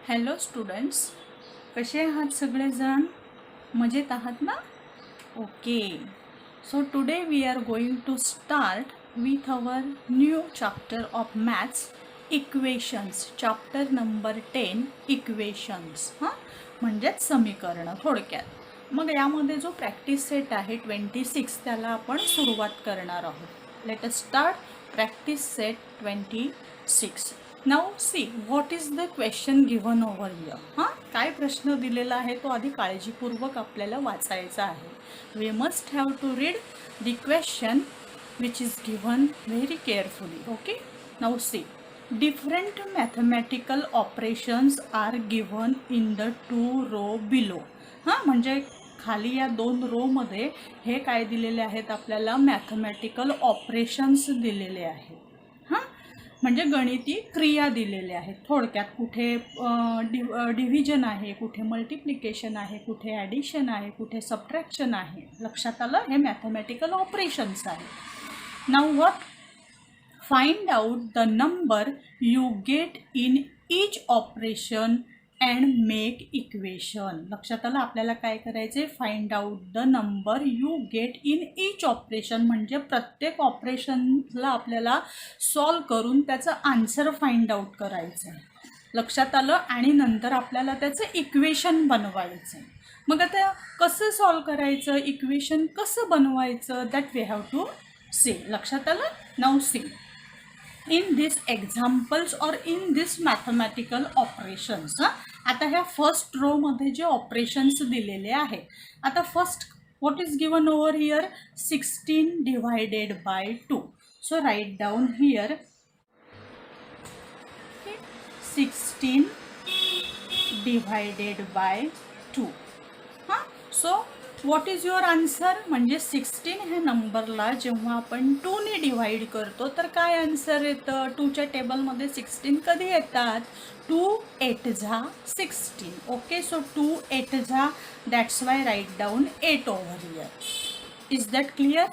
Hello students, कसे आहात सगळेजण? मजेत आहात ना? Okay. So today we are going to start with our new chapter of maths, equations. Chapter number 10 equations. म्हणजेच समीकरणं थोडक्यात. मग यामध्ये जो प्रॅक्टिस सेट आहे 26 त्याला आपण सुरुवात करणार आहोत. Let us start practice set 26. Now see what is the question given over here. काय प्रश्न दिलेला आहे तो आधी काळजीपूर्वक आपल्याला वाचायचा आहे. We must have to read the question which is given very carefully. Okay. Now see different mathematical operations are given in the 2 row below. म्हणजे खाली या 2 रोमध्ये हे काय दिलेले आहेत आपल्याला, मॅथमॅटिकल ऑपरेशन्स दिलेले आहेत. म्हणजे गणिती क्रिया दिलेल्या आहेत. थोडक्यात कुठे डिव्हिजन आहे, कुठे मल्टिप्लिकेशन आहे, कुठे ॲडिशन आहे, कुठे सबट्रॅक्शन आहे. लक्षात आलं? हे मॅथमॅटिकल ऑपरेशन्स आहे. Now what? Find out the number you get in each operation and make equation. लक्षात आलं? आपल्याला काय करायचे? Find out the number you get in each operation, म्हणजे प्रत्येक ऑपरेशनला आपल्याला सॉल्व करून त्याचं आन्सर फाइंड आउट करायचं आहे. लक्षात आलं? आणि नंतर आपल्याला त्याचं इक्वेशन बनवायचं आहे. मग आता कसं सॉल्व करायचं, इक्वेशन कसं बनवायचं, that we have to see. लक्षात आलं? Now see in this examples or in this mathematical operations. आता ह्या फर्स्ट रो मध्ये जे ऑपरेशन्स दिलेले आहेत. आता first what is given over here, 16 divided by 2. So write down here 16 divided by 2. So what is your answer, म्हणजे 16 ह्या नंबरला जेव्हा आपण 2ने डिवाइड करतो तर काय आन्सर येतं? 2च्या टेबलमध्ये 16 कधी येतात? 2 8 जा 16. ओके. सो 2 8 जा, that's why write down 8 over here. Is that clear?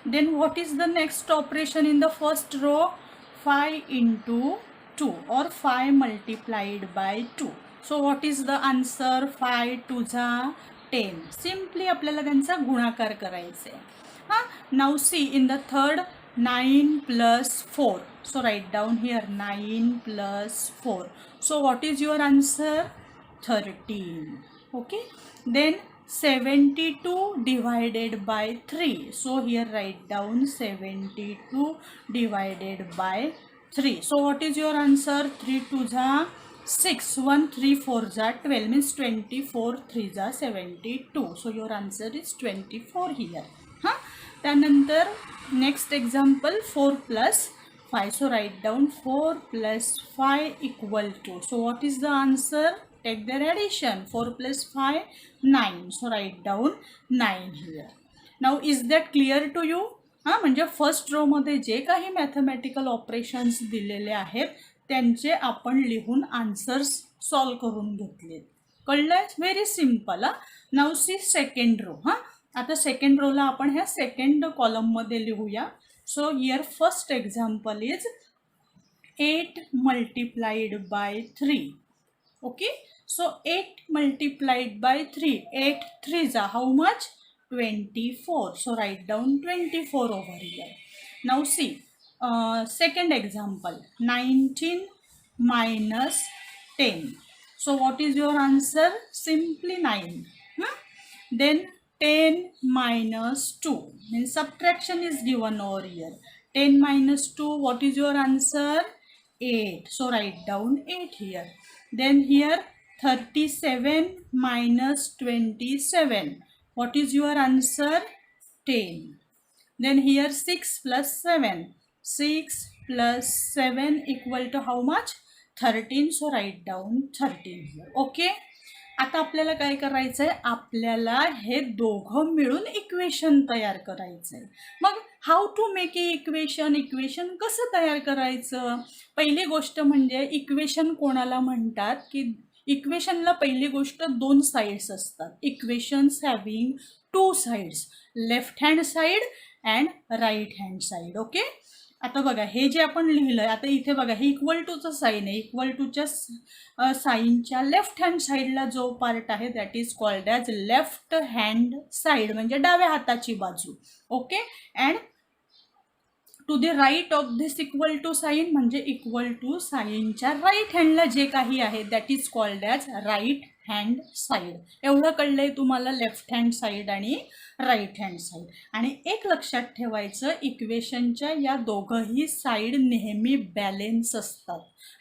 Then what is the next operation in the first row? 5 into 2 or 5 multiplied by 2. So what is the answer? 5 2 जा 10. Simply आपल्याला त्यांचा गुणाकार करायचा आहे. Now see in the third 9 plus 4. So write down here 9 plus 4. So what is your answer? 13. Okay. Then 72 divided by 3. So here write down 72 divided by 3. So what is your answer? 3 2 जा 6, 1 3 4 जा 12, means 24 3 जा 72. So your answer is 24 here. त्यानंतर next example 4 plus 5. So write down 4 plus 5 equal to. So what is the answer? Take their addition. 4 plus 5 9. So write down 9 here. Now is that clear to you? म्हणजे first row मध्ये जे काही mathematical operations दिलेले आहेत त्यांचे आपण लिहून answers solve करून घेतले. कळलंय? Very simple. Now see second row. आता सेकंड रोला आपण ह्या सेकंड कॉलममध्ये लिहूया. So here first example is 8 multiplied by 3. Okay. So 8 multiplied by 3. 8 3 जा how much? 24. So write down 24 over here. Now see second example 19 minus 10. So what is your answer? Simply 9. Then 10 minus 2, means subtraction is given over here. 10 minus 2, what is your answer? 8. So write down 8 here. Then here 37 minus 27. What is your answer? 10. Then here 6 plus 7. 6 plus 7 equal to how much? 13. So write down 13 here. Okay. आता आपल्याला काय करायचं आहे? आपल्याला हे दोघं मिळून equation तयार करायचं आहे. मग how to make a equation, equation कसं तयार करायचं? पहिली गोष्ट म्हणजे इक्वेशन कोणाला म्हणतात की इक्वेशनला पहिली गोष्ट 2 साइड्स असतात. Equations having 2 sides, left hand side and right hand side. Okay. आता बघा हे जे आपण लिहिलंय, आता इथे बघा हे इक्वल टूचं साईन आहे. इक्वल टूच्या साईनच्या लेफ्ट हँड साईडला जो पार्ट आहे that is called as left hand side, म्हणजे डाव्या हाताची बाजू. Okay. And to the right of this equal to sign म्हणजे इक्वल टू साईनच्या राईट हँडला जे काही आहे that is called as right hand side. एवढं कळलंय तुम्हाला लेफ्ट हँड साईड आणि राईट हँड साईड. आणि एक लक्षात ठेवायचं, इक्वेशनच्या या दोघंही साईड नेहमी बॅलेन्स असतात.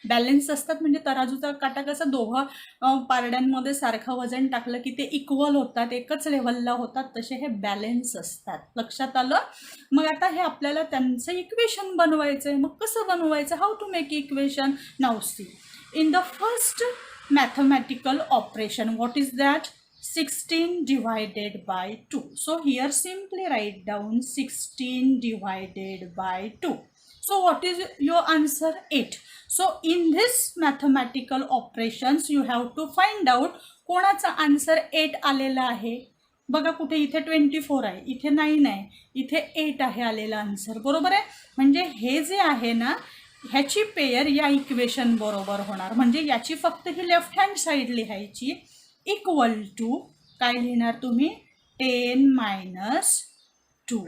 बॅलेन्स असतात म्हणजे तराजूचा काटा कसा दोघं पारड्यांमध्ये सारखं वजन टाकलं की ते इक्वल होतात, एकच लेवलला होतात, तसे हे बॅलेन्स असतात. लक्षात आलं. मग आता हे आपल्याला त्यांचं इक्वेशन बनवायचं आहे. मग कसं बनवायचं, how to make equation. Now see, in the first mathematical operation, what is that? 16 divided by 2. So here simply write down 16 divided by 2. So what is your answer? 8. So in this mathematical operations you have to find out कोणाचा answer 8 आलेला आहे. बघा कुठे, इथे 24 आहे, इथे 9 आहे, इथे 8 आहे आलेला आन्सर. बरोबर आहे. म्हणजे हे जे आहे ना, ह्याची पेयर या इक्वेशन बरोबर होणार. म्हणजे याची फक्त ही लेफ्ट हँड साईड लिहायची, इक्वल टू काय लिहिणार तुम्ही, 10 - 2.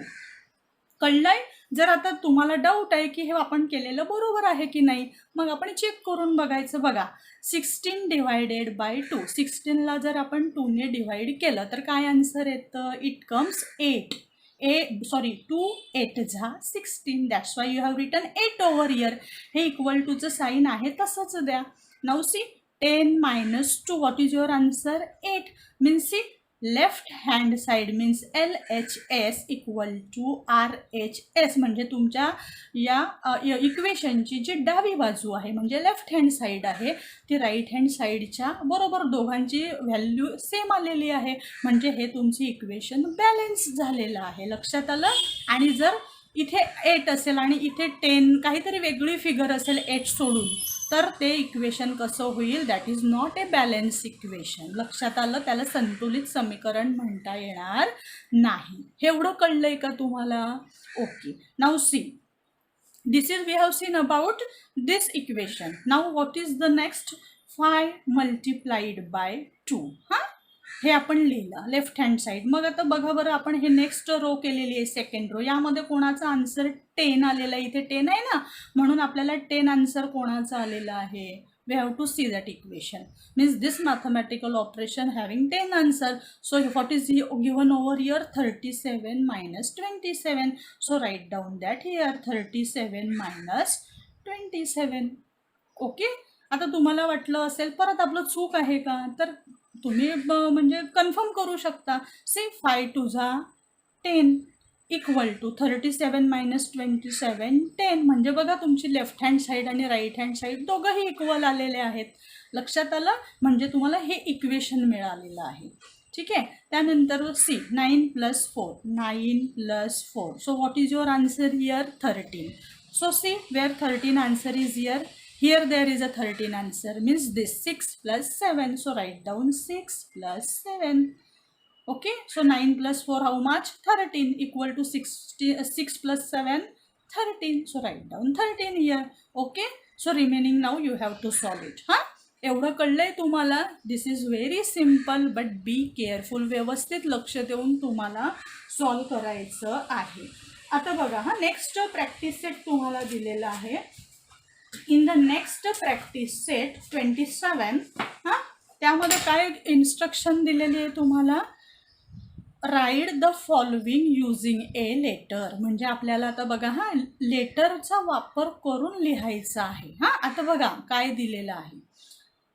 कळलंय. जर आता तुम्हाला डाऊट आहे की हे आपण केलेलं बरोबर आहे की नाही, मग आपण चेक करून बघायचं. बघा 16 डिवायडेड बाय 2, 16ला जर आपण 2ने डिवाइड केलं तर काय आन्सर येतं, इट कम्स 8. 2 8 जा 16. That's why you have written 8 over here. हे इक्वल टूचं साईन आहे तसंच द्या. Now see, 10 - 2, what is your answer, 8. Means see left hand side means LHS equal to RHS, म्हणजे तुमच्या या इक्वेशनची जी डावी बाजू आहे म्हणजे लेफ्ट हँड साईड आहे ती राईट हँड साईडच्या बरोबर दोघांची व्हॅल्यू सेम आलेली आहे. म्हणजे हे तुमची इक्वेशन बॅलेन्स झालेलं आहे. लक्षात आलं. आणि जर इथे 8 असेल आणि इथे 10 काहीतरी वेगळी फिगर असेल 8 सोडून, तर ते इक्वेशन कसं होईल, that is not a balance equation. लक्षात आलं. त्याला संतुलित समीकरण म्हणता येणार नाही. हे एवढं कळलंय का तुम्हाला. Okay. Now see, this is we have seen about this equation. Now what is the next, 5 × 2. हां, हे आपण लिहिलं लेफ्ट हँड साईड. मग आता बघा बरं, आपण हे नेक्स्ट रो केलेली आहे, सेकंड रो. यामध्ये कोणाचा आन्सर 10 आलेला आहे. इथे 10 आहे ना, म्हणून आपल्याला 10 आन्सर कोणाचा आलेला आहे. We have to see that equation. Means this mathematical operation having 10 answer. So what is given over here, 37 - 27. So write down that here, 37 - 27. Okay. आता तुम्हाला वाटलं असेल परत आपलं चूक आहे का, तर तुम्ही म्हणजे कन्फर्म करू शकता. से 5 × 2 = 10 इक्वल टू 37 - 27 10. म्हणजे बघा तुमची लेफ्ट हँड साईड आणि राईट हँड साईड दोघंही इक्वल आलेले आहेत. लक्षात आलं. म्हणजे तुम्हाला हे इक्वेशन मिळालेलं आहे. ठीक आहे. त्यानंतर see, 9 + 4, 9 + 4. So what is your answer here, 13. So see where 13 answer is here. Here there is a 13 answer, means this 6 + 7. So write down 6 + 7. Okay. So 9 + 4 how much, 13, equal to 6 + 7 13. So write down 13 here. Okay. So remaining now you have to solve it. हां, एवढं कळलंय तुम्हाला. This is very simple but be careful. व्यवस्थित लक्ष देऊन तुम्हाला solve करायचं आहे. आता बघा, हा नेक्स्ट प्रॅक्टिस सेट तुम्हाला दिलेला आहे. In the next practice set 27, हां, त्यामध्ये काय इन्स्ट्रक्शन दिलेली आहे तुम्हाला, write the following using a letter. म्हणजे आपल्याला आता बघा, हा लेटरचा वापर करून लिहायचा आहे. हां, आता बघा काय दिलेलं आहे.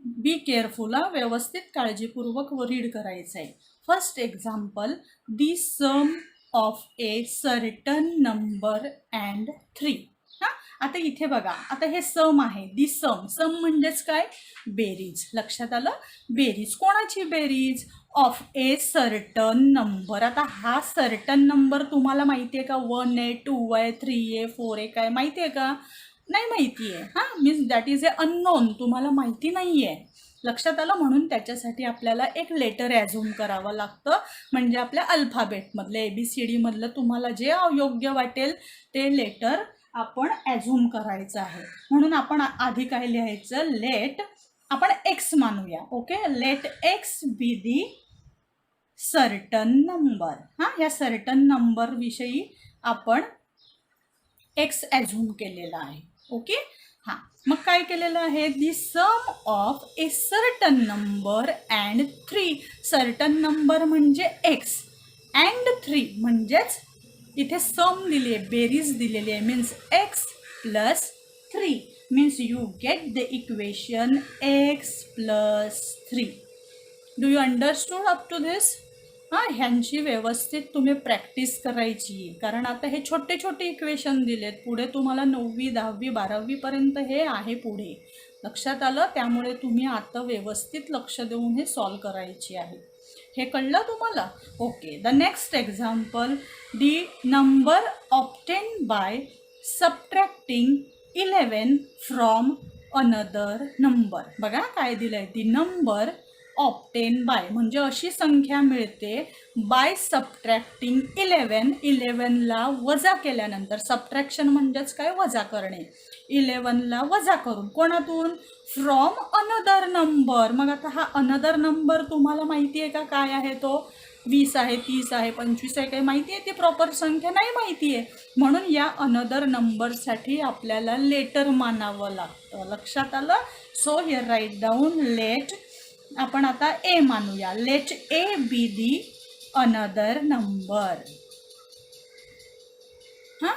बी केअरफुल, हा, व्यवस्थित काळजीपूर्वक रीड करायचं आहे. First example, the sum of a certain number and 3. आता इथे बघा, आता हे सम आहे, दी सम. सम म्हणजेच काय, बेरीज. लक्षात आलं. बेरीज. कोणाची बेरीज, ऑफ ए सर्टन नंबर. आता हा सर्टन नंबर तुम्हाला माहिती आहे का, 1 आहे, 2 आहे, 3 आहे, 4 आहे, काय माहिती आहे का, नाही माहिती आहे. हां, means that is a unknown, तुम्हाला माहिती नाही आहे. लक्षात आलं. म्हणून त्याच्यासाठी आपल्याला एक लेटर ॲझ्युम करावं लागतं. म्हणजे आपल्या अल्फाबेटमधलं ABCD मधलं तुम्हाला जे योग्य वाटेल ते लेटर आपण ॲझ्युम करायचं आहे. म्हणून आपण आधी काय लिहायचं, लेट आपण एक्स मानूया. Okay, let x be the certain number. हां, या सर्टन नंबर विषयी आपण एक्स ॲझ्युम केलेला आहे. ओके, हां, मग काय केलेलं आहे, the sum of a certain number and 3. Certain number म्हणजे एक्स अँड 3 म्हणजेच इथे सम दिली आहे, बेरीज दिलेली आहे, means x plus 3 means you get the equation x plus 3. Do you understood up to this? हां, ह्यांची व्यवस्थित तुम्ही प्रॅक्टिस करायची, कारण आता हे छोटे छोटे इक्वेशन दिलेत. पुढे तुम्हाला 9वी 10वी 12वीपर्यंत हे आहे पुढे. लक्षात आलं? त्यामुळे तुम्ही आता व्यवस्थित लक्ष देऊन हे सॉल्व करायची आहे. हे कळलं तुम्हाला? Okay, the next example, the number obtain by subtracting 11 from another number. बघा काय दिलं आहे, दी नंबर ऑब्टेन बाय म्हणजे अशी संख्या मिळते बाय सबट्रॅक्टिंग 11ला वजा केल्यानंतर. सबट्रॅक्शन म्हणजेच काय, वजा करणे. 11ला वजा करून कोणातून, फ्रॉम अनदर नंबर. मग आता हा अनदर नंबर तुम्हाला माहिती आहे का काय आहे तो? 20 आहे, 30 आहे, 25 आहे, काही माहिती आहे? ती प्रॉपर संख्या नाही माहिती आहे. म्हणून या अनदर नंबरसाठी आपल्याला लेटर मानावं लागतं. लक्षात आलं? So here write down let, आपण आता ए मानूया. Let a be the another number. हां,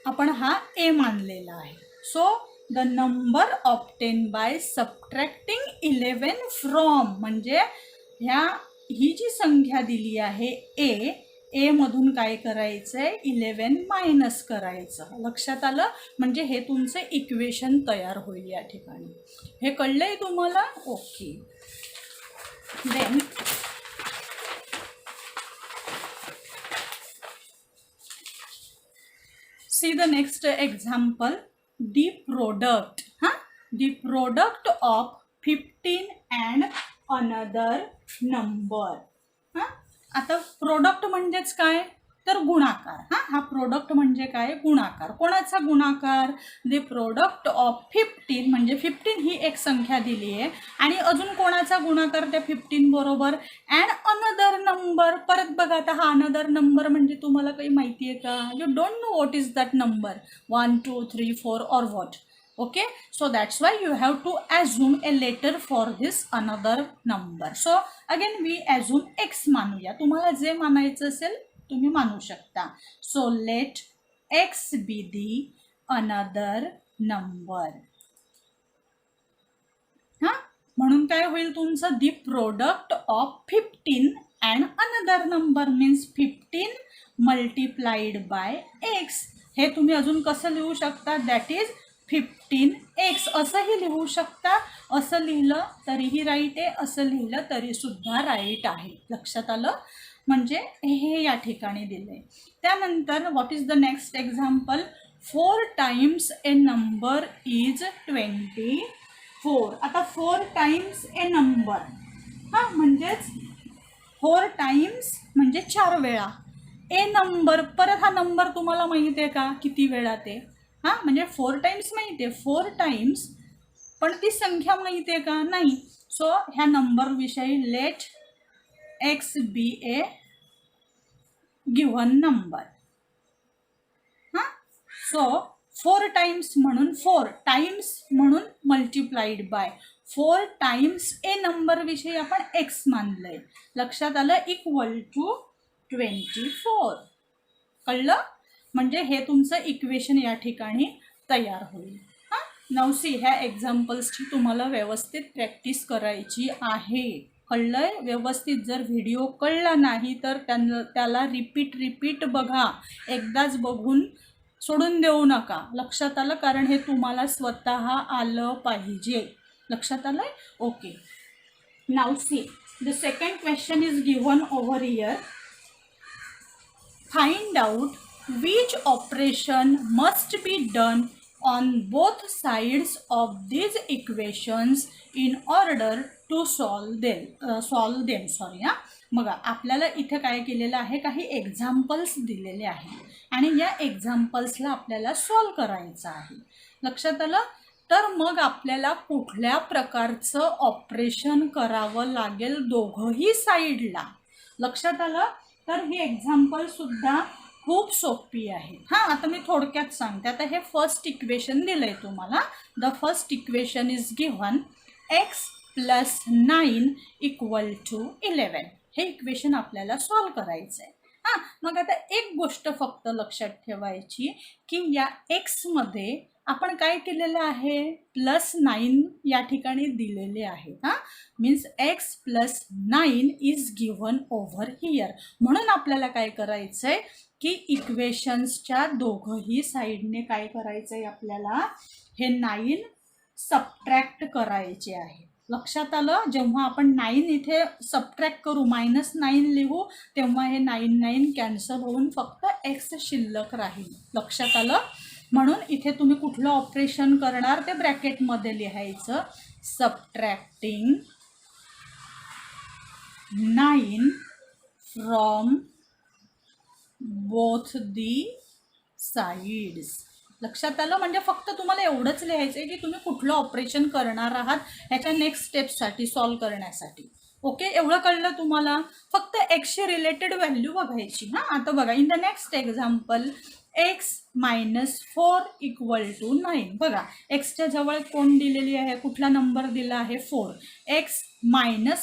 आपण हा ए मानलेला आहे. So the number obtain by subtracting 11 from म्हणजे ही जी संख्या दिली आहे ए मधून काय करायचं आहे, 11 मायनस करायचं. लक्षात आलं? म्हणजे हे तुमचं इक्वेशन तयार होईल या ठिकाणी. हे कळलंय तुम्हाला? Okay, then see the next example, the product. The product of 15 and another number. आता प्रोडक्ट म्हणजेच काय, तर गुणाकार. हा प्रोडक्ट म्हणजे काय, गुणाकार. कोणाचा गुणाकार, द प्रोडक्ट ऑफ 15 म्हणजे 15 ही एक संख्या दिली आहे आणि अजून कोणाचा गुणाकार त्या 15 बरोबर, अँड अनदर नंबर. परत बघा, आता हा अनदर नंबर म्हणजे तुम्हाला काही माहिती आहे का? You don't know what is that number, 1 2 3 4 or what. Okay, so that's why you have to assume a letter for this another number. So again we assume x मानूया. तुम्हाला जे मानायचं असेल तुम्ही मानू शकता. So let x be the another number. हां, म्हणून काय होईल तुमचं, the product of 15 and another number means 15 multiplied by x. हे तुम्ही अजून कसं लिहू शकता, दॅट इज 15x असंही लिहू शकता. असं लिहिलं तरीही राईट आहे, असं लिहिलं तरी सुद्धा राईट आहे. लक्षात आलं? म्हणजे हे या ठिकाणी दिले. त्यानंतर what is the next example, 4 times A number is 24. आता 4 टाइम्स ए नंबर, हां म्हणजेच 4 टाइम्स म्हणजे 4 वेळा. ए नंबर, परत हा नंबर तुम्हाला माहिती आहे का किती वेळा ते? हां, म्हणजे 4 टाइम्स माहिती आहे, 4 टाइम्स, पण ती संख्या माहिती आहे का? नाही. सो ह्या नंबरविषयी let x be a given number. हां, सो 4 टाइम्स म्हणून 4 टाइम्स म्हणून मल्टिप्लाइड बाय 4 टाइम्स ए नंबरविषयी आपण एक्स मानलंय. लक्षात आलं? Equal to 24. कळलं? म्हणजे हे तुमचं इक्वेशन या ठिकाणी तयार होईल. हां, नाऊ सी, ह्या एक्झाम्पल्सची तुम्हाला व्यवस्थित प्रॅक्टिस करायची आहे. कळलंय व्यवस्थित? जर व्हिडिओ कळला नाही तर त्याला रिपीट बघा. एकदाच बघून सोडून देऊ नका. लक्षात आलं? कारण हे तुम्हाला स्वतः आलं पाहिजे. लक्षात आलंय? Okay, now see the second question is given over here. Find out which operation must be done on both sides of these equations in order to solve them. बघा, आपल्याला इथे काय केलेलं आहे, काही एक्झाम्पल्स दिलेले आहे. आणि या एक्झाम्पल्सला आपल्याला सॉल्व करायचं आहे. लक्षात आलं? तर मग आपल्याला कुठल्या प्रकारचं ऑपरेशन करावं लागेल दोघंही साईडला. लक्षात आलं? तर ही एक्झाम्पल सुद्धा खूप सोपी आहे. हां, आता मी थोडक्यात सांगते. आता हे फर्स्ट इक्वेशन दिलं आहे तुम्हाला. The first equation is given x + 9 = 11. हे इक्वेशन आपल्याला सॉल्व करायचं आहे. हां, मग आता एक गोष्ट फक्त लक्षात ठेवायची की या एक्समध्ये आपण काय केलेलं आहे, +9 या ठिकाणी दिलेले आहे. हां, means x + 9 is given over here. म्हणून आपल्याला काय करायचं आहे की इक्वेशन्सच्या दोघंही साईडने काय करायचं आहे, आपल्याला हे 9 सबट्रॅक्ट करायचे आहे. लक्षात आलं? जेव्हा आपण 9 इथे सबट्रॅक्ट करू, -9 लिहू, तेव्हा हे 9 कॅन्सल होऊन फक्त x शिल्लक राहील. लक्षात आलं? म्हणून इथे तुम्ही कुठलं ऑपरेशन करणार ते ब्रॅकेटमध्ये लिहायचं, subtracting 9 from both the sides. लक्षात आलं? म्हणजे फक्त तुम्हाला एवढंच लिहायचं आहे की तुम्ही कुठलं ऑपरेशन करणार आहात ह्याच्या नेक्स्ट स्टेपसाठी सॉल्व करण्यासाठी. ओके, एवढं कळलं तुम्हाला? फक्त एक्सशी रिलेटेड व्हॅल्यू बघायची. हां, आता बघा, in the next example x - 4 = 9. बघा, एक्सच्या जवळ कोण दिलेली आहे, कुठला नंबर दिला आहे, 4. x -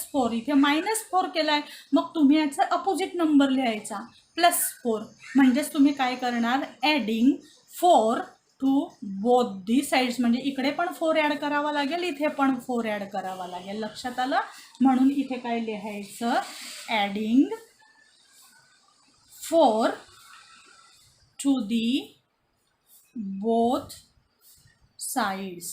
4, इथे -4 केला आहे. मग तुम्ही याचा अपोजिट नंबर लिहायचा, +4. म्हणजेच तुम्ही काय करणार, adding 4 to both the sides. म्हणजे इकडे पण 4 ॲड करावा लागेल, इथे पण 4 ॲड करावा लागेल. लक्षात आलं? म्हणून इथे काय लिहायचं, adding 4 to the both sides.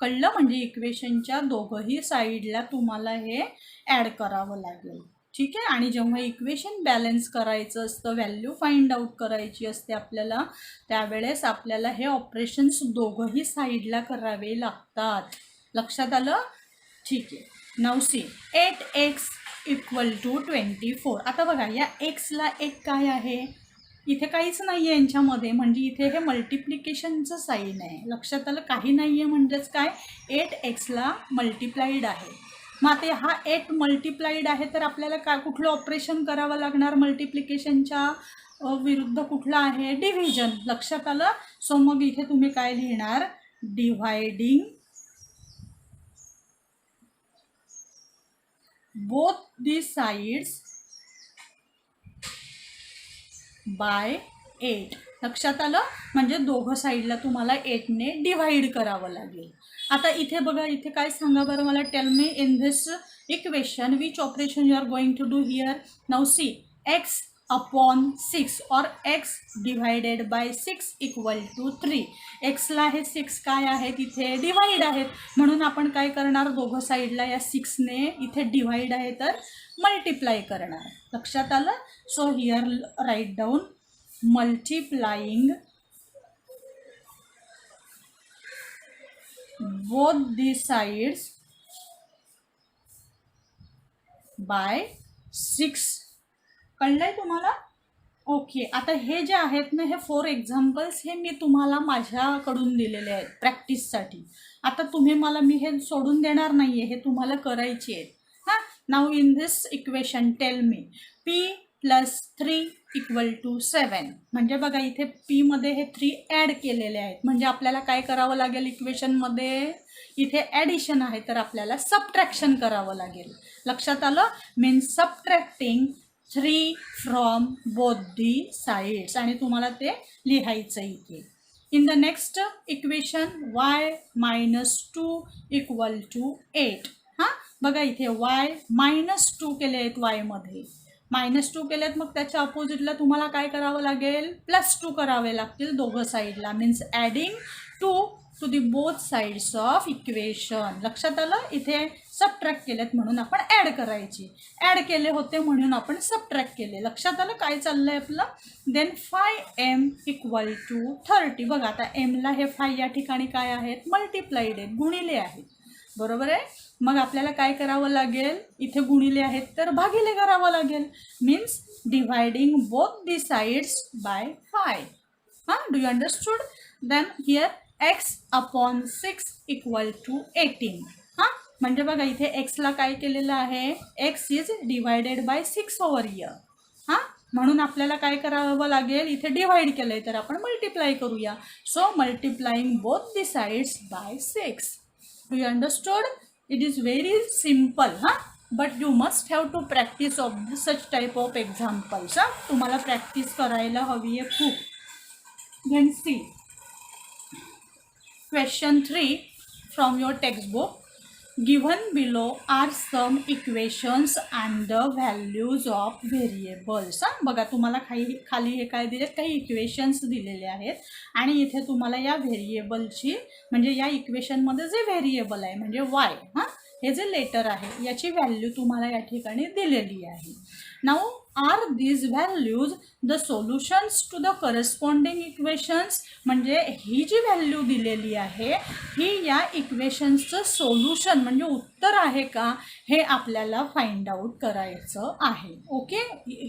कळलं? म्हणजे इक्वेशनच्या दोघंही साईडला तुम्हाला हे ॲड करावं लागेल. ठीक आहे. आणि जेव्हा इक्वेशन बॅलन्स करायचं असतं, व्हॅल्यू फाइंड आउट करायची असते आपल्याला, त्यावेळेस आपल्याला हे ऑपरेशन्स दोघंही साईडला करावे लागतात. लक्षात आलं? ठीक आहे. Now see, 8x = 24. आता बघा, या एक्सला एक काय आहे, इथे काहीच नाही आहे यांच्यामध्ये, म्हणजे इथे हे मल्टिप्लिकेशनचं साईन आहे. लक्षात आलं? काही नाही आहे म्हणजेच काय, 8xला मल्टिप्लाईड आहे. मग आता हा 8 मल्टिप्लाईड आहे, तर आपल्याला काय कुठलं ऑपरेशन करावं लागणार, मल्टिप्लिकेशनच्या विरुद्ध कुठलं आहे, डिव्हिजन. लक्षात आलं? सो मग इथे तुम्ही काय लिहिणार, डिव्हायडिंग बोथ दी साइड्स बाय 8. लक्षात आलं? म्हणजे दोघं साईडला तुम्हाला 8ने डिव्हाइड करावं लागेल. आता इथे बघा, इथे काय सांगा बरं मला, tell me in this equation which operation you are going to do here. Now see, x upon 6 or x divided by 6 = 3. एक्सला हे 6 काय आहेत, इथे डिवाइड आहेत. म्हणून आपण काय करणार, दोघं साईडला या 6ने इथे डिवाइड आहे तर मल्टिप्लाय करणार. लक्षात आलं? So here write down, multiplying both the sides by 6. कळलंय तुम्हाला? ओके. आता हे जे आहेत ना, हे 4 एक्झाम्पल्स हे मी तुम्हाला माझ्याकडून दिलेले आहेत प्रॅक्टिससाठी. आता मी हे सोडून देणार नाही आहे, हे तुम्हाला करायची आहेत. हां, now in this equation tell me, p + 3 = 7. म्हणजे बघा, इथे p मध्ये हे 3 ॲड केलेले आहेत. म्हणजे आपल्याला काय करावं लागेल, इक्वेशनमध्ये इथे ॲडिशन आहे तर आपल्याला सबट्रॅक्शन करावं लागेल. लक्षात आलं? Means subtracting 3 from both the sides. आणि तुम्हाला ते लिहायचं इथे. In the next equation, y - 2 = 8. हां, बघा इथे y -2 केले आहेत, yमध्ये -2 केलेत. मग त्याच्या अपोजिटला तुम्हाला काय करावं लागेल, +2 करावे लागतील दोघं साईडला. Means adding 2 to the both sides of equation. लक्षात आलं? इथे सबट्रॅक्ट केलेत म्हणून आपण ॲड करायची, ॲड केले होते म्हणून आपण सबट्रॅक्ट केले. लक्षात आलं काय चाललंय आपलं? Then 5m = 30. बघा, आता mला हे 5 या ठिकाणी काय आहेत, मल्टिप्लाइड आहेत, गुणिले आहेत. बरोबर आहे? मग आपल्याला काय करावं लागेल, इथे गुणिले आहेत तर भागिले करावं लागेल, means dividing both the sides by 5. हां, do you understood? Then here x upon 6 equal to 18. हां, म्हणजे बघा इथे एक्सला काय केलेलं आहे, x is divided by 6 over here. हां, म्हणून आपल्याला काय करावं लागेल, इथे डिवाइड केलं आहे तर आपण मल्टिप्लाय करूया. So multiplying both the sides by 6. Do you understood? It is very simple. हां, but you must have to practice of such type of examples. हां, तुम्हाला प्रॅक्टिस करायला हवी आहे खूप. Then see question 3 from your textbook. Given below are some equations and the values of variables. हां, बघा तुम्हाला खाली हे काय दिले, काही इक्वेशन्स दिलेले आहेत आणि इथे तुम्हाला या व्हेरिएबलची म्हणजे या इक्वेशनमध्ये जे व्हेरिएबल आहे म्हणजे वाय, हां, हे जे लेटर आहे याची व्हॅल्यू तुम्हाला या ठिकाणी दिलेली आहे. Now are these values the solutions to the corresponding equations. म्हणजे ही जी व्हॅल्यू दिलेली आहे ही या इक्वेशन्सचं सोल्युशन म्हणजे उत्तर आहे का हे आपल्याला फाइंड आउट करायचं आहे. ओके,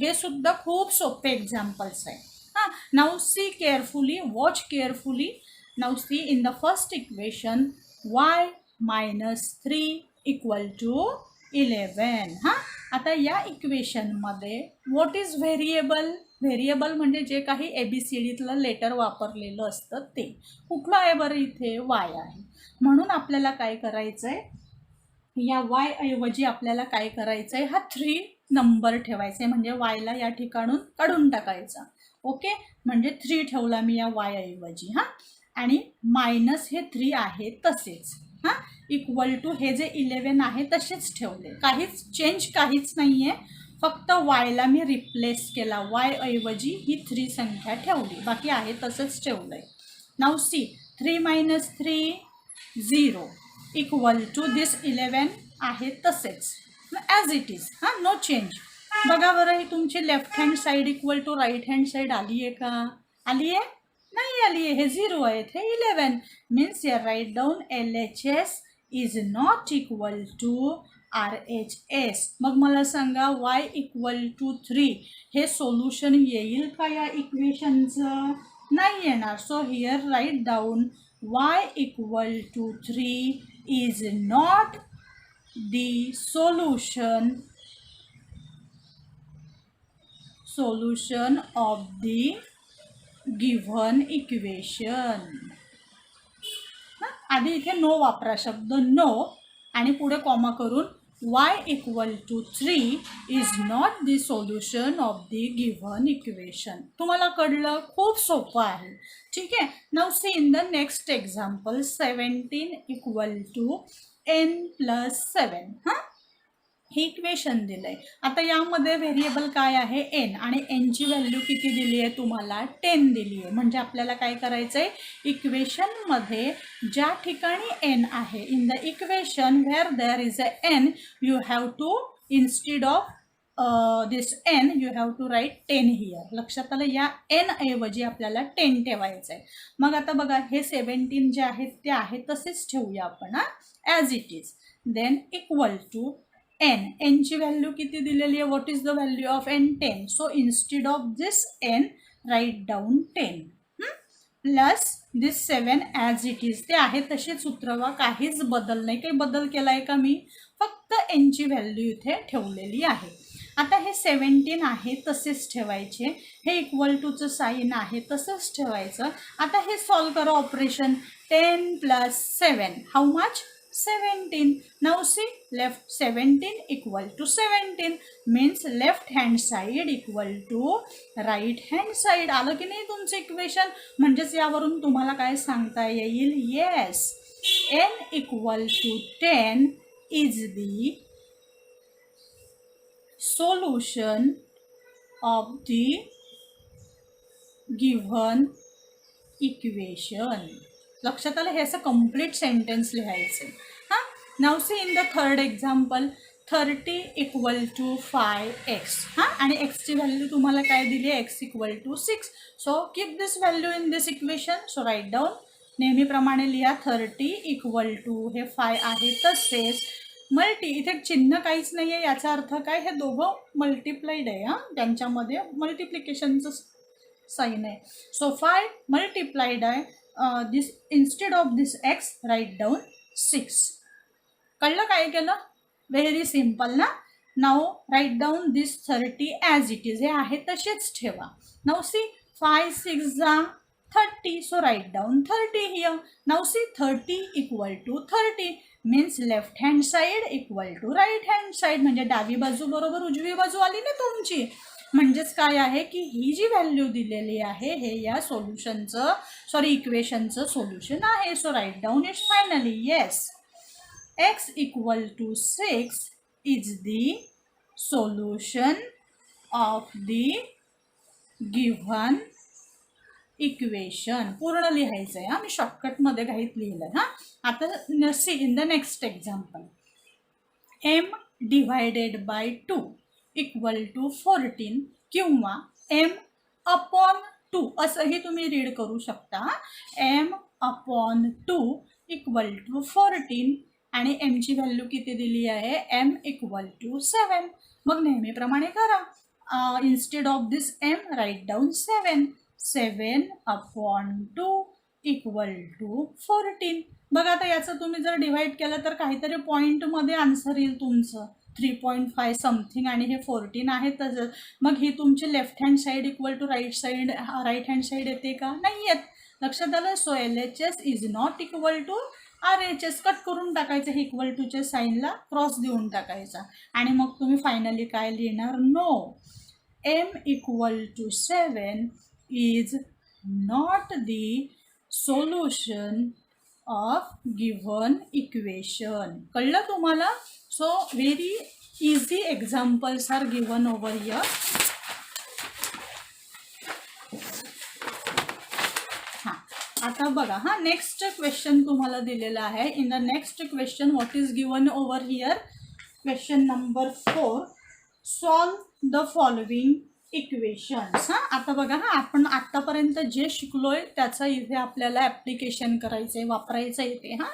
हे सुद्धा खूप सोपे एक्झाम्पल्स आहे. हां, now see carefully, watch carefully. Now see in the first equation y -3 equal to 11. हां, आता या इक्वेशनमध्ये व्हॉट इज व्हेरिएबल. व्हेरिएबल म्हणजे जे काही ABCDतलं लेटर वापरलेलं असतं ते कुठलं आहे बरं, इथे वाय आहे. म्हणून आपल्याला काय करायचं आहे, या वाय ऐवजी आपल्याला काय करायचं आहे, हा 3 नंबर ठेवायचा आहे म्हणजे वायला या ठिकाणून काढून टाकायचा. ओके, म्हणजे 3 ठेवला मी या वाय ऐवजी. हां, आणि मायनस हे 3 आहे तसेच. हां, इक्वल टू हे जे 11 आहे तसेच ठेवले, काहीच चेंज काहीच नाही आहे, फक्त वायला मी रिप्लेस केला, वाय ऐवजी ही 3 संख्या ठेवली, बाकी आहे तसंच ठेवलं आहे. Now see 3 - 3 0 equal to this 11 आहे तसेच ॲज इट इज. हां, नो चेंज. बघा बरं, ही तुमची left hand side equal to right hand side आली आहे का, आली आहे, नाही आली आहे, हे 0 आहे, हे 11 मीन्स या write down LHS is not equal to RHS. मग मला सांगा y इक्वल टू 3 हे सोल्युशन येईल का या इक्वेशनचं, नाही येणार. So here write down y equal to 3 is not the solution of the given equation. आधी इथे नो वापरा, शब्द नो आणि पुढे कॉमा करून y equal to 3 is not the solution of the given equation. तुम्हाला कळलं, खूप सोपं आहे. ठीक आहे, now see in the next example 17 equal to n+7. हां, हे इक्वेशन दिलं आहे. आता यामध्ये व्हेरिएबल काय आहे, n, आणि nची व्हॅल्यू किती दिली आहे तुम्हाला, 10 दिली आहे. म्हणजे आपल्याला काय करायचं आहे, इक्वेशनमध्ये ज्या ठिकाणी n आहे, in the equation where there is a n you have to instead of this n you have to write 10 here. लक्षात आलं, या n ऐवजी आपल्याला 10 ठेवायचं आहे. मग आता बघा हे 17 जे आहेत ते आहे तसेच ठेवूया आपण, हां, as it is. Then equal to n ची व्हॅल्यू किती दिलेली आहे, what is the value of n, 10. So instead of this n write down 10 plus this 7 as it is. ते आहे तसेच उतरवा, काहीच बदल नाही. काही बदल केला आहे का मी, फक्त n ची व्हॅल्यू इथे ठेवलेली आहे. आता हे 17 आहे तसेच ठेवायचे, हे इक्वल टूचं साईन आहे तसंच ठेवायचं. आता हे सॉल्व करा operation, 10 + 7 how much, 17. Now see left 17 equal to 17 means left hand side equal to right hand side. आलं की नाही तुमचं इक्वेशन. म्हणजेच यावरून तुम्हाला काय सांगता येईल, yes n equal to 10 is the solution of the given equation. लक्षात आलं, हे असं कंप्लीट सेंटेन्स लिहायचं. हां, now see in the third example 30 equal to 5x. हां, आणि एक्सची व्हॅल्यू तुम्हाला काय दिली आहे, x equal to 6. So keep this value in this equation. So write down नेहमीप्रमाणे लिहा 30 इक्वल टू हे 5 आहे तसेच मल्टी, इथे चिन्ह काहीच नाही आहे, याचा अर्थ काय, हे दोघं मल्टिप्लाइड आहे, हां, त्यांच्यामध्ये मल्टिप्लिकेशनचं साईन आहे. सो 5 मल्टिप्लाइड आहे this, instead of this x write down 6. कळलं काय केलं? व्हेरी सिम्पल ना. Now write down this 30 as it is, हे आहे तसेच ठेवा. नाव सी 5 6 जा 30, so write down 30 here. Now see 30 equal to 30 means left hand side equal to right hand side, म्हणजे डावी बाजू बरोबर उजवी बाजू आली ना तुमची. म्हणजेच काय आहे की ही जी व्हॅल्यू दिलेली आहे हे या सोल्युशनचं, सॉरी इक्वेशनचं सोल्युशन आहे. So write down it's finally yes, x equal to 6 is the solution of the given equation. पूर्ण लिहायचं आहे, हां, मी शॉर्टकटमध्ये घाईत लिहिलं आहे. हां, आता see in the next example, m divided by 2 equal to 14 किंवा m अपॉन 2 असंही तुम्ही रीड करू शकता. m अपॉन 2 इक्वल टू 14 आणि एमची व्हॅल्यू किती दिली आहे, m इक्वल टू 7. मग नेहमीप्रमाणे करा, instead of this m write down 7. 7 upon 2 equal to 14. बघा आता याचं तुम्ही जर डिवाइड केलं तर काहीतरी पॉईंटमध्ये आन्सर येईल तुमचं 3.5 समथिंग, आणि हे 14 आहे तसंच. मग ही तुमची left hand side equal to right hand side येते का, नाही येत. लक्षात आलं. So LHS is not equal to RHS. Cut करून टाकायचं, हे इक्वल टूच्या साईनला क्रॉस देऊन टाकायचा, आणि मग तुम्ही फायनली काय लिहिणार, no m equal to 7 is not the solution of given equation. कळलं तुम्हाला. So very easy examples are given over here. हां, आता बघा, हां, नेक्स्ट क्वेश्चन तुम्हाला दिलेला आहे. In the next question what is given over here, question number 4, solve the following equations. हां, आता बघा, हां, आपण आत्तापर्यंत जे शिकलोय त्याचं इथे आपल्याला ॲप्लिकेशन करायचं आहे, वापरायचं येते. हां,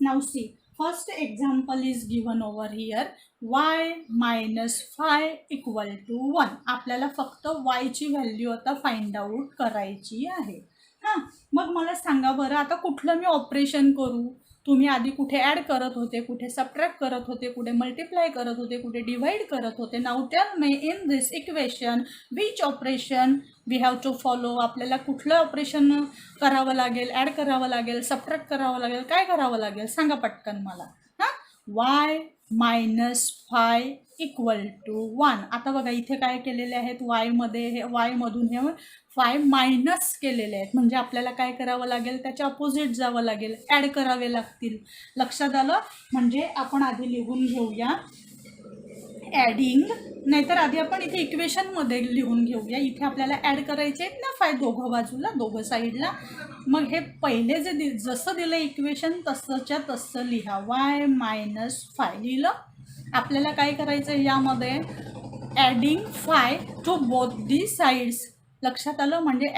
now see first example is given over here, y minus 5 equal to 1. आपल्याला फक्त yची व्हॅल्यू आता फाइंड आउट करायची आहे. हां, मग मला सांगा बरं, आता कुठलं मी ऑपरेशन करू. तुम्ही आधी कुठे ॲड करत होते, कुठे सबट्रॅक्ट करत होते, कुठे मल्टिप्लाय करत होते, कुठे डिवाइड करत होते. Now tell me in this equation which operation we have to follow. आपल्याला कुठलं ऑपरेशन करावं लागेल, ॲड करावं लागेल, सबट्रॅक्ट करावं लागेल, काय करावं लागेल सांगा पटकन मला. हां, y मायनस 5 इक्वल टू 1. आता बघा इथे काय केलेले आहेत, वायमध्ये हे वायमधून हे 5 मायनस केलेले आहेत, म्हणजे आपल्याला काय करावं लागेल, त्याच्या अपोजिट जावं लागेल, ॲड करावे लागतील. लक्षात आलं. म्हणजे आपण आधी लिहून घेऊया ॲडिंग, नाहीतर आधी आपण इथे इक्वेशनमध्ये लिहून घेऊया. इथे आपल्याला ॲड करायचे आहेत ना 5 दोघं बाजूला, दोघं साईडला. मग हे पहिले जे जसं दिलं इक्वेशन तसंच्या तसं लिहा, y मायनस 5 लिहिलं. आपल्याला काय करायचं आहे यामध्ये, adding 5 to both the sides. लक्षात आलं. म्हणजे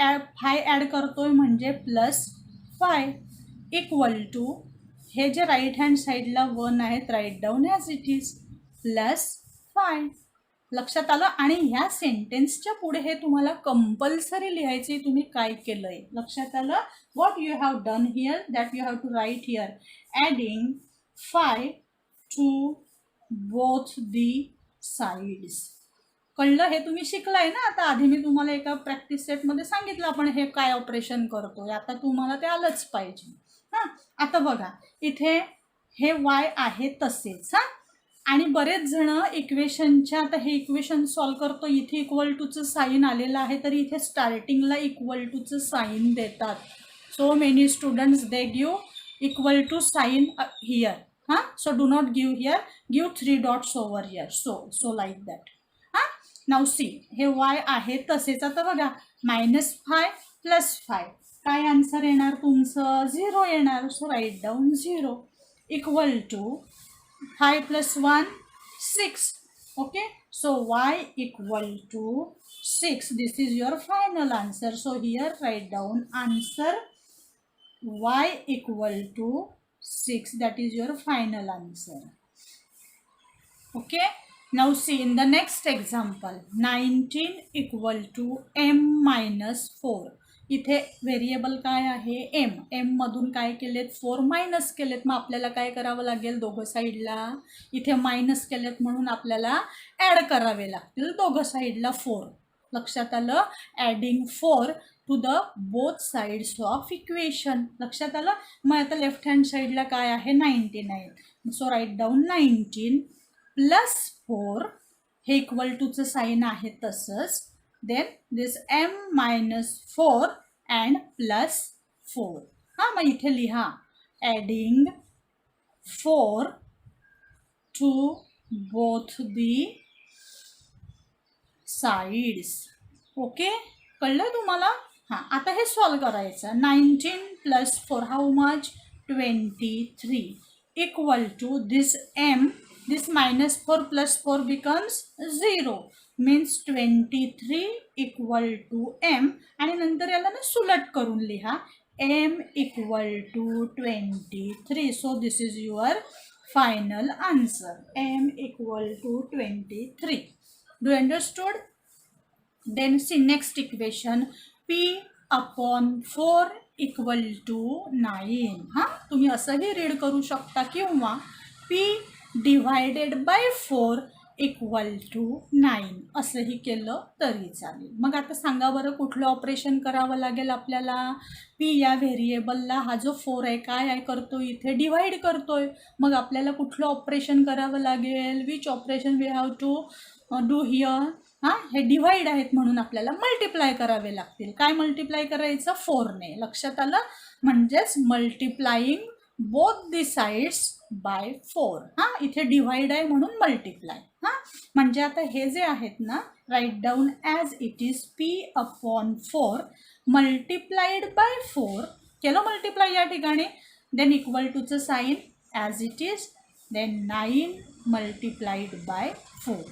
5 ॲड करतोय म्हणजे प्लस 5 इक्वल टू, हे जे राईट हँड साईडला 1 आहेत write down as it is, plus 5. लक्षात आलं. आणि ह्या सेंटेन्सच्या पुढे हे तुम्हाला कंपल्सरी लिहायचे, तुम्ही काय केलं आहे लक्षात आलं. What you have done here, that you have to write here, adding 5 to both the sides. कळलं. हे तुम्ही शिकलाय ना. आता आधी मी तुम्हाला एका प्रॅक्टिस सेटमध्ये सांगितलं आपण हे काय ऑपरेशन करतोय, आता तुम्हाला ते आलंच पाहिजे. हां, आता बघा इथे हे y आहे तसेच. हां, आणि बरेच जण इक्वेशनच्या, आता हे इक्वेशन सॉल्व करतो, इथे इक्वल टूचं साईन आलेलं आहे, तरी इथे स्टार्टिंगला इक्वल टूचं साईन देतात. So many students they give equal to sign here. हां, so do not give here, give 3 dots over here. So like that. हां, नाव सी हे y आहे तसेच. आता बघा -5 प्लस 5 काय आन्सर येणार तुमचं, 0 येणार. So write down 0 equal to 5 plus 1 6. okay, so y equal to 6. this is your final answer. So here write down answer y equal to 6, that is your final answer. Okay, now see in the next example 19 equal to m minus 4. इथे variable काय आहे m मधून काय केलेत 4 minus केलेत. मग आपल्याला काय करावं लागेल दोघं साईडला इथे मायनस केलेत म्हणून आपल्याला ॲड करावे लागतील दोघं साईडला 4. लक्षात आलं, adding 4 to the both sides of equation. लक्षात आलं. मग आता लेफ्ट हँड साईडला काय आहे 99. सो राईट डाऊन 19 प्लस 4 हे इक्वल टूचं साईन आहे तसंच. Then this m minus 4 and plus 4. हां, मग इथे लिहा adding 4 to both the sides. Okay, कळलं तुम्हाला. हां, आता हे सॉल्व करायचं. 19 plus 4 how much 23 equal to this m. This minus 4 plus 4 becomes 0 means 23 equal to m. आणि नंतर याला ना सुलट करून लिहा m equal to 23. So this is your final answer, m equal to 23. Do you understood? Then see next equation p upon 4 equal to 9. हां, तुम्ही असंही रीड करू शकता किंवा p divided by 4 equal to 9 असंही केलं तरी चालेल. मग आता सांगा बरं कुठलं ऑपरेशन करावं लागेल आपल्याला. पी या व्हेरिएबलला हा जो 4 आहे काय आहे करतो इथे डिवाइड करतोय. मग आपल्याला कुठलं ऑपरेशन करावं लागेल. Which operation we have to do here. हां, हे डिवाइड आहेत म्हणून आपल्याला मल्टिप्लाय करावे लागतील. काय मल्टिप्लाय करायचं 4ने. लक्षात आलं. म्हणजेच multiplying both the sides by 4. हां, इथे डिवाइड आहे म्हणून मल्टिप्लाय. हां, म्हणजे आता हे जे आहेत ना write down as it is p upon 4 multiplied by 4 केलं मल्टिप्लाय या ठिकाणी. देन इक्वल टूचं sign as it is. Then 9 multiplied by 4.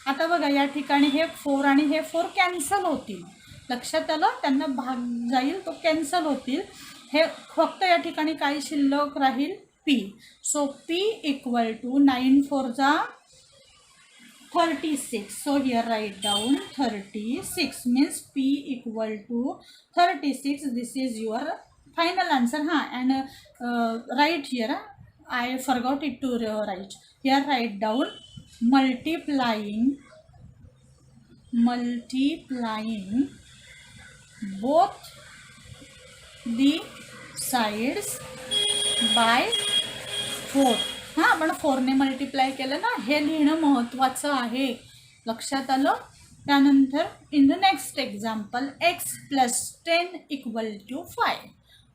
आता बघा या ठिकाणी हे 4 आणि हे 4 कॅन्सल होतील. लक्षात आलं, त्यांना भाग जाईल तो कॅन्सल होतील. हे फक्त या ठिकाणी काय शिल्लक राहील p. So p equal to 9 4 जा 36. So here write down 36 means p equal to 36. This is your final answer. हां, and write here I forgot it to write here. Write down multiplying both the sides by 4. हां, आपण 4ने multiply केलं ना, हे लिहिणं महत्त्वाचं आहे. लक्षात आलं. त्यानंतर in the next example x plus 10 equal to 5.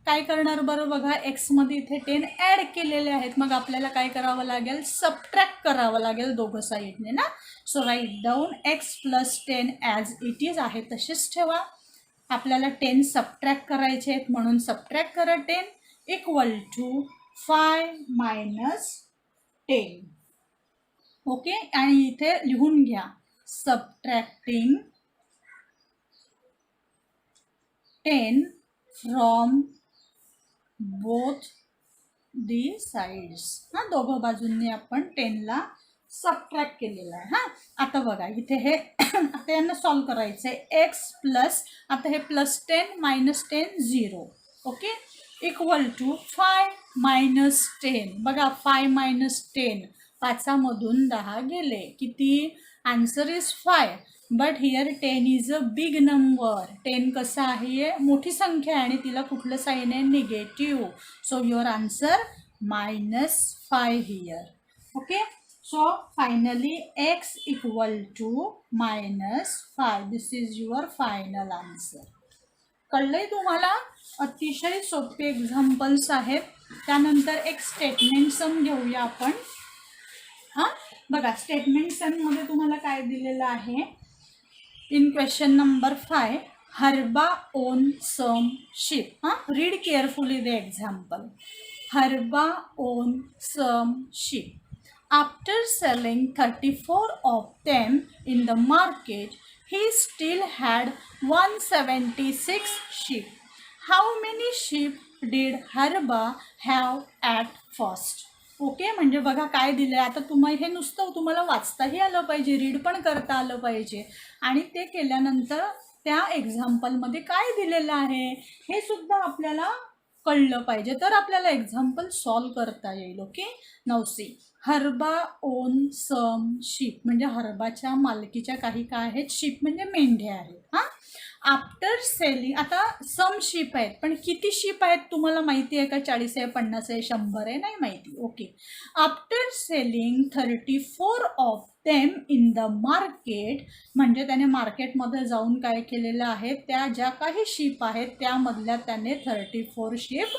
काय करणार बरं बघा, एक्समध्ये इथे 10 ॲड केलेले आहेत. मग आपल्याला काय करावं लागेल सबट्रॅक्ट करावं लागेल दोघं साईडने ना. So write down x plus 10 as it is आहे तसेच ठेवा. आपल्याला 10 सबट्रॅक्ट करायचे आहेत म्हणून सबट्रॅक्ट करा 10 इक्वल टू 5 मायनस 10. ओके, आणि इथे लिहून घ्या subtracting 10 from both the sides. हां, दोघं बाजूंनी आपण 10ला सबट्रॅक्ट केलेला आहे. हां, आता बघा इथे हे आता यांना सॉल्व करायचं आहे. एक्स प्लस आता हे plus 10 minus 10 0. Okay, equal to 5 minus 10. बघा 5 मायनस 10 पाचामधून 10 गेले. किती answer is 5. But here 10 is a big number. 10 कसं आहे मोठी संख्या आहे आणि तिला कुठलं साईन आहे negative. So your answer -5 here. Okay, so finally x equal to -5. This is your final answer. कळलंय तुम्हाला. अतिशय सोपे एक्झाम्पल्स आहेत. त्यानंतर एक स्टेटमेंट सम घेऊया आपण. हां, बघा स्टेटमेंट सममध्ये तुम्हाला काय दिलेलं आहे. In question number 5 Herba own some sheep. हां, read carefully the example. Herba own some sheep. After selling 34 of them in the market, he still had 176 sheep. How many sheep did Harba have at first? Okay, म्हणजे बघा काय दिलं आहे. आता हे नुसतं तुम्हाला वाचताही आलं पाहिजे, रीड पण करता आलं पाहिजे, आणि ते केल्यानंतर त्या एक्झाम्पलमध्ये काय दिलेलं आहे हे सुद्धा आपल्याला कळलं पाहिजे, तर आपल्याला एक्झाम्पल सॉल्व करता येईल. Okay, now see, Herba own some sheep, म्हणजे हर्बाच्या मालकीच्या काही काय आहेत, शीप म्हणजे मेंढ्या आहेत. हां, आफ्टर सेलिंग, आता सम शीप आहेत, पण किती शीप आहेत तुम्हाला माहिती आहे का? 40 आहे, 50 आहे, 100 आहे, नाही माहिती. Okay, after selling 34 of them in the market, म्हणजे त्याने मार्केटमध्ये जाऊन काय केलेलं आहे, त्या ज्या काही शीप आहेत त्यामधल्या त्याने 34 शीप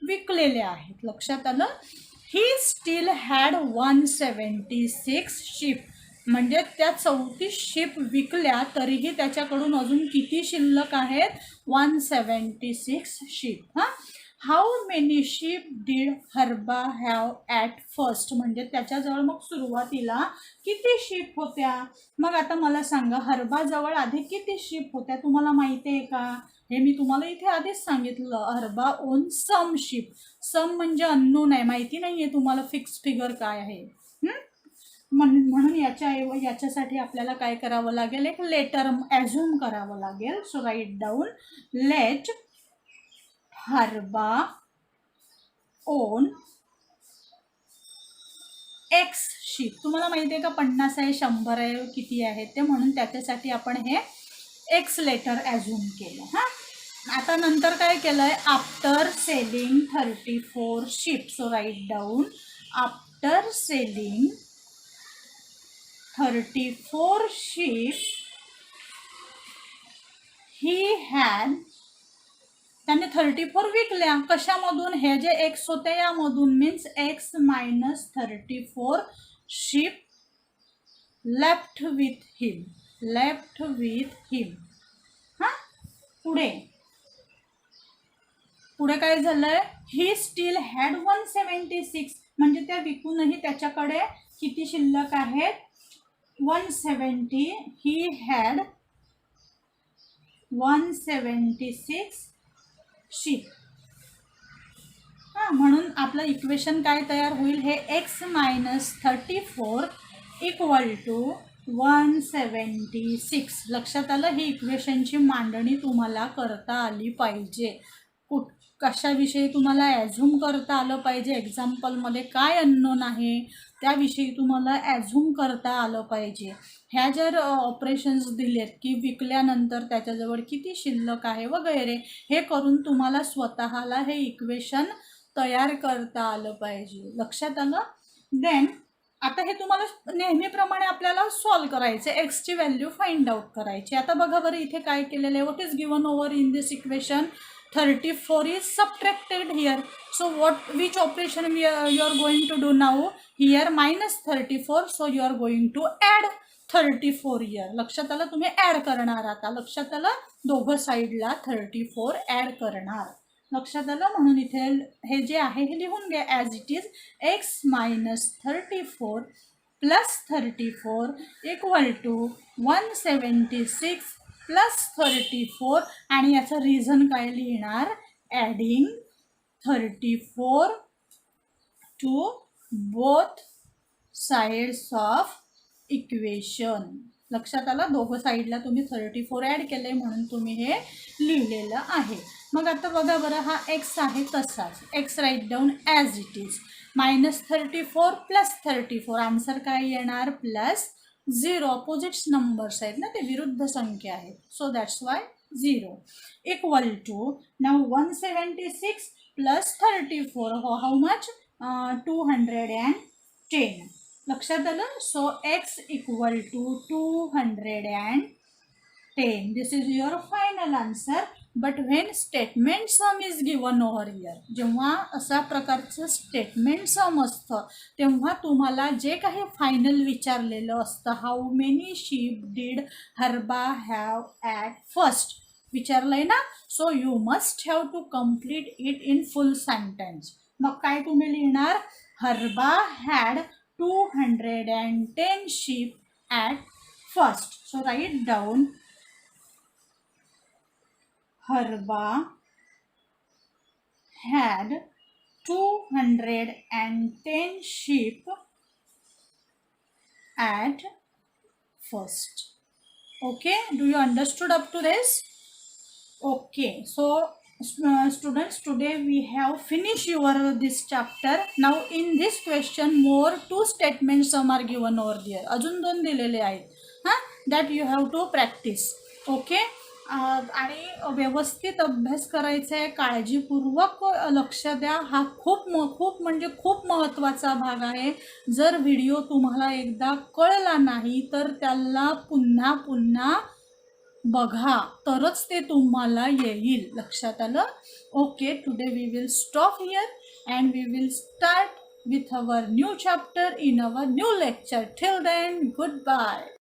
विकलेल्या आहेत. लक्षात आलं? ही स्टील हॅड 176 शीप, म्हणजे त्या 34 शीप विकल्या तरीही त्याच्याकडून अजून किती शिल्लक आहेत? 176 शीप. हां, how many sheep did Herba have at first, म्हणजे त्याच्याजवळ मग सुरुवातीला किती शीप होत्या? मग आता मला सांगा, हर्बाजवळ आधी किती शीप होत्या तुम्हाला माहिती आहे का? हे मी तुम्हाला इथे आधीच सांगितलं, हर्बा ओन सम शीप. सम म्हणजे अननोन आहे, माहिती नाही आहे तुम्हाला फिक्स फिगर काय आहे. म्हणून याच्यासाठी आपल्याला काय करावं लागेल, एक लेटर ॲझ्युम करावं लागेल. So write down, let Herba own x sheep. तुम्हाला माहिती आहे का 50 आहे, 100 आहे, किती आहे ते, म्हणून त्याच्यासाठी आपण हे एक्स लेटर ॲझ्युम केलं. हां, आता नंतर काय केलं आहे, after selling 34 sheep. So write down, after selling 34 sheep he had, त्याने 34 विकल्या. कशामधून? हे जे एक्स होते यामधून, means x minus 34 sheep left with him. Left with him. हां, पुढे काय झालंय, ही स्टील हॅड 176, म्हणजे त्या विकूनही त्याच्याकडे किती शिल्लक आहेत? 170. He had 176 sheep. हां, म्हणून आपलं इक्वेशन काय तयार होईल, हे एक्स मायनस 34 इक्वल टू 176. लक्षात आलं? ही इक्वेशनची मांडणी तुम्हाला करता आली पाहिजे. कशाविषयी तुम्हाला ॲझ्युम करता आलं पाहिजे, एक्झाम्पलमध्ये काय अननोन आहे त्याविषयी तुम्हाला ॲझ्युम करता आलं पाहिजे. ह्या जर ऑपरेशन्स दिलेत की विकल्यानंतर त्याच्याजवळ किती शिल्लक आहे वगैरे, हे करून तुम्हाला स्वतःला हे इक्वेशन तयार करता आलं पाहिजे. लक्षात आलं? देन आता हे तुम्हाला नेहमीप्रमाणे आपल्याला सॉल्व करायचं, एक्सची व्हॅल्यू फाइंड आउट करायची. आता बघा बरं इथे काय केलेलं आहे, what is given over in this equation? 34 is subtracted here. So which operation you are going to do now? Here minus 34, so you are going to add 34 here. लक्षात आलं? तुम्ही ॲड करणार. आता लक्षात आलं? दोघं साईडला 34 ॲड करणार. लक्षात आलं? म्हणून इथे हे जे आहे हे लिहून घ्या as it is, x minus 34 plus 34 equal to 176 plus 34, आणि याचं रिझन काय लिहिणार, adding 34 to both sides of equation. लक्षात आलं? दोघं साईडला तुम्ही 34 ॲड केले म्हणून तुम्ही हे लिहिलेलं आहे. मग आता बघा बरं, हा एक्स आहे तसाच, x write down as it is, minus 34 plus 34, answer काय येणार, प्लस 0. ऑपोजिट्स नंबर्स आहेत ना, ते विरुद्ध संख्या आहेत, so that's why 0 equal to, now 176 plus 34, how much, 210. लक्षात आलं? So x equal to 210. This is your final answer. But when statement sum is given over here, जेव्हा अशा प्रकारचं स्टेटमेंट सम असतं तेव्हा तुम्हाला जे काही फायनल विचारलेलं असतं, how many sheep did Herba have at first विचारलंय ना, so you must have to complete it in full sentence. मग काय तुम्ही लिहिणार, Herba had 210 sheep at first. So write down, Herba had 210 sheep at first. Okay, do you understood up to this? Okay, so students, today we have finished your this chapter. Now in this question more two statements some are given over there. अजून दोन दिलेले आहेत हां, that you have to practice. Okay, आणि व्यवस्थित अभ्यास करायचा आहे, काळजीपूर्वक लक्ष द्या. हा खूप म्हणजे खूप महत्त्वाचा भाग आहे. जर व्हिडिओ तुम्हाला एकदा कळला नाही तर त्याला पुन्हा पुन्हा बघा तरच ते तुम्हाला येईल. लक्षात आलं? Okay, today we will stop here and we will start with our new chapter in our new lecture. Till then, goodbye.